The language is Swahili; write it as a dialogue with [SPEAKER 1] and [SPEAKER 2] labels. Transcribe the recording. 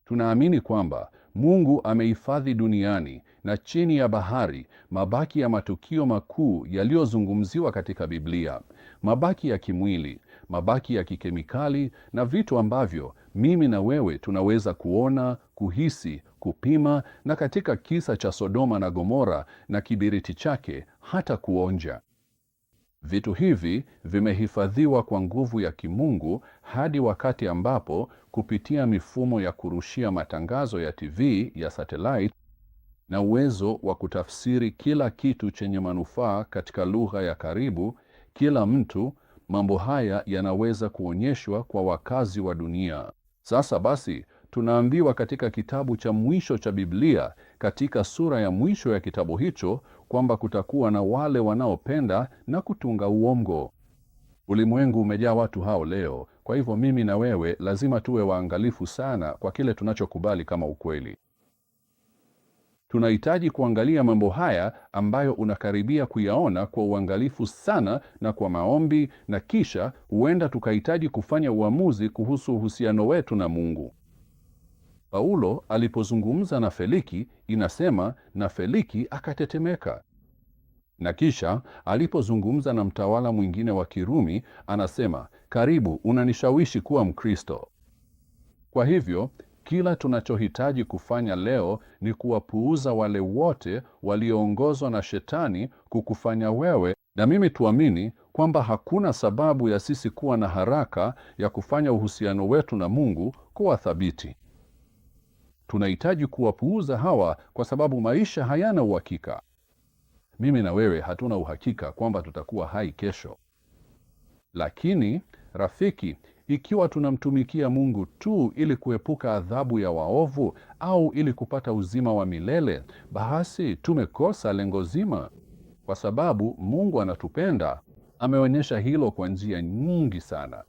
[SPEAKER 1] Tunaamini kwamba Mungu amehifadhi duniani na chini ya bahari mabaki ya matukio makuu yaliyozungumziwa katika Biblia, mabaki ya kimwili, mabaki ya kikemikali na vitu ambavyo mimi na wewe tunaweza kuona, kuhisi, kupima na katika kisa cha Sodoma na Gomora na kibiriti chake hata kuonja. Vitu hivi vimehifadhiwa kwa nguvu ya kimungu hadi wakati ambapo kupitia mifumo ya kurushia matangazo ya TV ya satellite na uwezo wa kutafsiri kila kitu chenye manufaa katika lugha ya karibu kila mtu, mambo haya yanaweza kuonyeshwa kwa wakazi wa dunia. Sasa basi, tunaambiwa katika kitabu cha mwisho cha Biblia, katika sura ya mwisho ya kitabu hicho, kwamba kutakuwa na wale wanaopenda na kutunga uongo. Ulimwengu umejaa watu hao leo, kwa hivyo mimi na wewe lazima tuwe waangalifu sana kwa kile tunachokubali kama ukweli. Tunahitaji kuangalia mambo haya ambayo unakaribia kuyaona kwa uangalifu sana na kwa maombi, na kisha huenda tukahitaji kufanya uamuzi kuhusu uhusiano wetu na Mungu. Paulo alipozungumza na Feliki, inasema na Feliki akatetemeka. Na kisha alipozungumza na mtawala mwingine wa Kirumi, anasema, karibu unanishawishi kuwa Mkristo. Kwa hivyo, kila tunachohitaji kufanya leo ni kuwapuuza wale wote walioongozwa na Shetani kukufanya wewe na mimi tuamini kwamba hakuna sababu ya sisi kuwa na haraka ya kufanya uhusiano wetu na Mungu kuwa thabiti. Tunahitaji kuwapuuza hawa kwa sababu maisha hayana uhakika. Mimi na wewe hatuna uhakika kwamba tutakuwa hai kesho. Lakini, rafiki, ikiwa tunamtumikia Mungu tu ili kuepuka adhabu ya waovu au ili kupata uzima wa milele, basi tumekosa lengo zima. Kwa sababu Mungu anatupenda, ameonyesha hilo kwa njia nyingi sana.